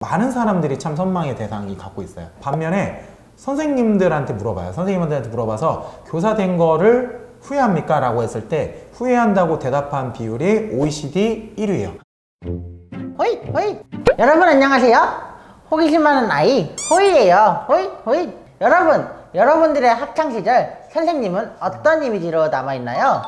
많은 사람들이 참 선망의 대상이 갖고 있어요. 반면에 선생님들한테 물어봐요. 선생님들한테 물어봐서 교사 된 거를 후회합니까? 라고 했을 때 후회한다고 대답한 비율이 OECD 1위예요. 호이 호이. 여러분 안녕하세요. 호기심 많은 아이 호이예요. 호이 호이. 여러분들의 학창시절 선생님은 어떤 이미지로 남아있나요?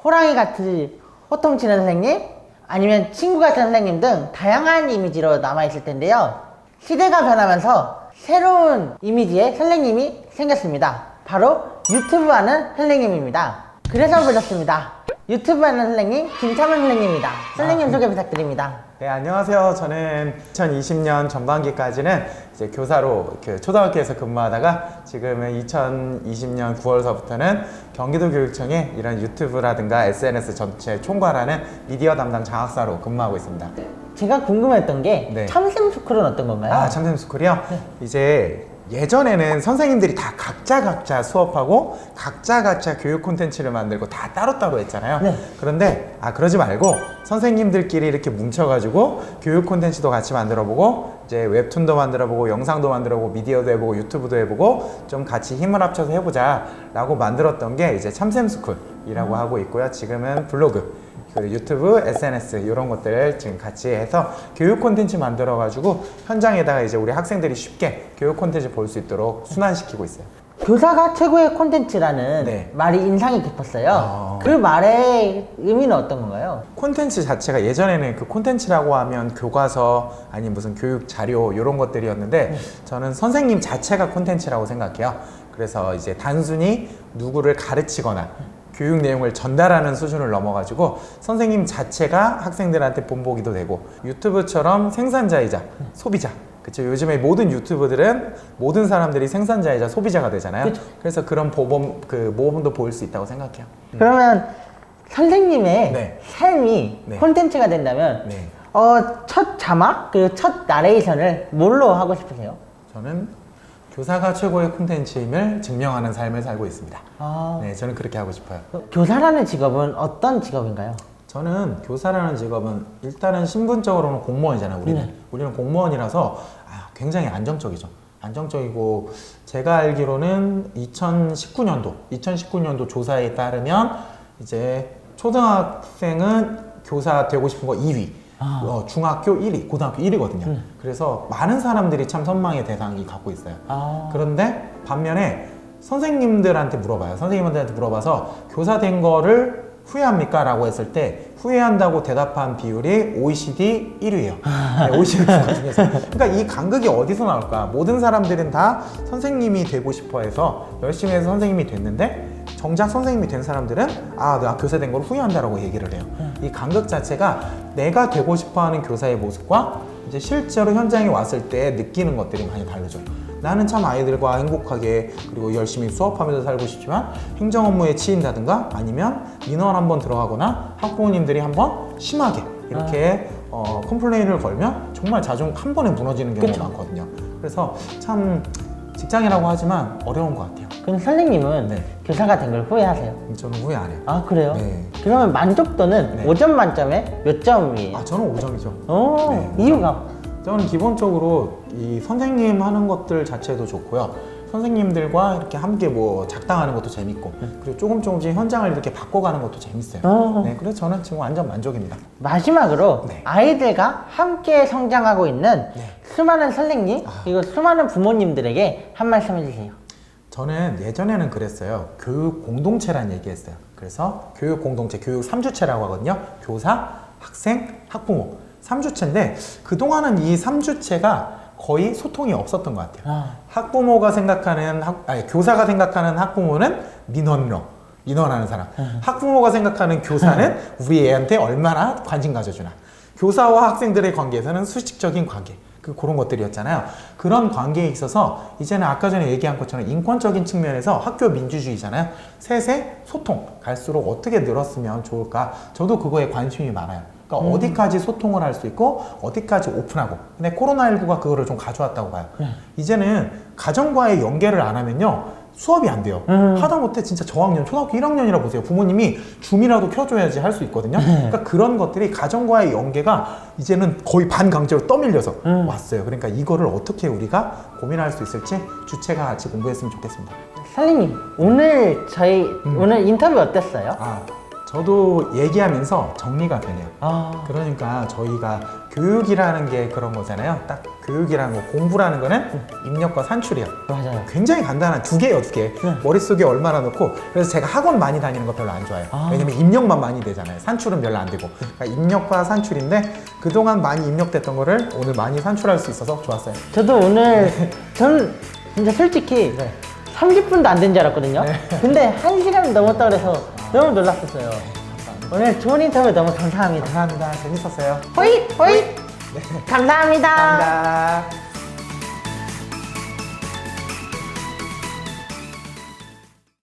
호랑이 같이 호통치는 선생님? 아니면 친구 같은 선생님 등 다양한 이미지로 남아있을 텐데요. 시대가 변하면서 새로운 이미지의 선생님이 생겼습니다. 바로 유튜브 하는 선생님입니다. 그래서 불렀습니다. 유튜브 하는 선생님 김창원 선생님입니다. 선생님 소개 부탁드립니다. 네, 안녕하세요. 저는 2020년 전반기까지는 이제 교사로 초등학교에서 근무하다가 지금은 2020년 9월서부터는 경기도교육청에 이런 유튜브라든가 SNS 전체 총괄하는 미디어 담당 장학사로 근무하고 있습니다. 제가 궁금했던 게 네. 참샘스쿨은 어떤 건가요? 참샘스쿨이요? 네. 이제 예전에는 선생님들이 다 각자 수업하고 각자 교육 콘텐츠를 만들고 다 따로따로 했잖아요. 네. 그런데 그러지 말고 선생님들끼리 이렇게 뭉쳐가지고 교육 콘텐츠도 같이 만들어보고 이제 웹툰도 만들어보고 영상도 만들어보고 미디어도 해보고 유튜브도 해보고 좀 같이 힘을 합쳐서 해보자 라고 만들었던 게 이제 참샘스쿨이라고 하고 있고요. 지금은 블로그, 유튜브, SNS 이런 것들을 지금 같이 해서 교육 콘텐츠 만들어가지고 현장에다가 이제 우리 학생들이 쉽게 교육 콘텐츠 볼 수 있도록 순환시키고 있어요. 교사가 최고의 콘텐츠라는 네. 말이 인상이 깊었어요. 그 말의 의미는 어떤 건가요? 콘텐츠 자체가 예전에는 그 콘텐츠라고 하면 교과서 아니면 무슨 교육 자료 이런 것들이었는데 저는 선생님 자체가 콘텐츠라고 생각해요. 그래서 이제 단순히 누구를 가르치거나 교육 내용을 전달하는 수준을 넘어가지고 선생님 자체가 학생들한테 본보기도 되고 유튜브처럼 생산자이자 소비자, 그쵸? 요즘에 모든 유튜브들은 모든 사람들이 생산자이자 소비자가 되잖아요. 그쵸. 그래서 그런 모범도 보일 수 있다고 생각해요. 그러면 선생님의 네. 삶이 네. 콘텐츠가 된다면 네. 첫 자막 그리고 첫 나레이션을 뭘로 하고 싶으세요? 저는 교사가 최고의 콘텐츠임을 증명하는 삶을 살고 있습니다. 네, 저는 그렇게 하고 싶어요. 교사라는 직업은 어떤 직업인가요? 저는 교사라는 직업은 일단은 신분적으로는 공무원이잖아요. 우리는 공무원이라서 굉장히 안정적이죠. 안정적이고 제가 알기로는 2019년도 조사에 따르면 이제 초등학생은 교사 되고 싶은 거 2위, 중학교 1위, 고등학교 1위거든요. 그래서 많은 사람들이 참 선망의 대상이 갖고 있어요. 그런데 반면에 선생님들한테 물어봐서 교사 된 거를 후회합니까? 라고 했을 때 후회한다고 대답한 비율이 OECD 1위예요. 네, OECD 국가 중에서. 그러니까 이 간극이 어디서 나올까? 모든 사람들은 다 선생님이 되고 싶어 해서 열심히 해서 선생님이 됐는데 정작 선생님이 된 사람들은 나 교사 된 걸 후회한다라고 얘기를 해요. 이 간극 자체가 내가 되고 싶어 하는 교사의 모습과 이제 실제로 현장에 왔을 때 느끼는 것들이 많이 다르죠. 나는 참 아이들과 행복하게 그리고 열심히 수업하면서 살고 싶지만 행정 업무에 치인다든가 아니면 민원 한번 들어가거나 학부모님들이 한번 심하게 이렇게 컴플레인을 걸면 정말 자존감 한 번에 무너지는 경우가 많거든요. 그래서 참 직장이라고 하지만 어려운 것 같아요. 그럼 선생님은 네. 교사가 된 걸 후회하세요? 저는 후회 안 해요. 그래요? 네. 그러면 만족도는 네. 5점 만점에 몇 점이에요? 저는 5점이죠. 네. 이유가? 저는 기본적으로 이 선생님 하는 것들 자체도 좋고요. 선생님들과 이렇게 함께 작당하는 것도 재밌고 그리고 조금씩 현장을 이렇게 바꿔가는 것도 재밌어요. 네, 그래서 저는 지금 완전 만족입니다. 마지막으로 네. 아이들과 함께 성장하고 있는 수많은 선생님 그리고 수많은 부모님들에게 한 말씀 해주세요. 저는 예전에는 그랬어요. 교육 공동체란 얘기했어요. 그래서 교육 공동체, 교육 3주체라고 하거든요. 교사, 학생, 학부모 3주체인데 그동안은 이 3주체가 거의 소통이 없었던 것 같아요. 학부모가 생각하는 교사가 생각하는 학부모는 민원하는 사람. 학부모가 생각하는 교사는 우리 애한테 얼마나 관심 가져주나. 교사와 학생들의 관계에서는 수직적인 관계. 그런 것들이었잖아요. 그런 관계에 있어서 이제는 아까 전에 얘기한 것처럼 인권적인 측면에서 학교 민주주의잖아요. 셋의 소통 갈수록 어떻게 늘었으면 좋을까. 저도 그거에 관심이 많아요. 그러니까 어디까지 소통을 할 수 있고 어디까지 오픈하고. 근데 코로나19가 그거를 좀 가져왔다고 봐요. 이제는 가정과의 연계를 안 하면요 수업이 안 돼요. 하다못해 진짜 저학년, 초등학교 1학년이라 보세요. 부모님이 줌이라도 켜줘야지 할 수 있거든요. 그러니까 그런 것들이 가정과의 연계가 이제는 거의 반강제로 떠밀려서 왔어요. 그러니까 이거를 어떻게 우리가 고민할 수 있을지 주체가 같이 공부했으면 좋겠습니다. 선생님, 오늘 오늘 인터뷰 어땠어요? 저도 얘기하면서 정리가 되네요. 아, 그러니까 저희가 교육이라는 게 그런 거잖아요. 딱 교육이라는 거, 공부라는 거는 입력과 산출이에요. 맞아요. 굉장히 간단한 두 개예요, 두 개. 머릿속에 얼마나 넣고. 그래서 제가 학원 많이 다니는 거 별로 안 좋아해요. 왜냐면 입력만 많이 되잖아요. 산출은 별로 안 되고. 그러니까 입력과 산출인데 그동안 많이 입력됐던 거를 오늘 많이 산출할 수 있어서 좋았어요. 저도 오늘 저는 진짜 솔직히 30분도 안 된 줄 알았거든요. 근데 1시간 넘었다 그래서 너무 놀랐었어요. 오늘 좋은 인터뷰 너무 감사합니다. 감사합니다. 재밌었어요. 호잇 호잇. 감사합니다. 감사합니다.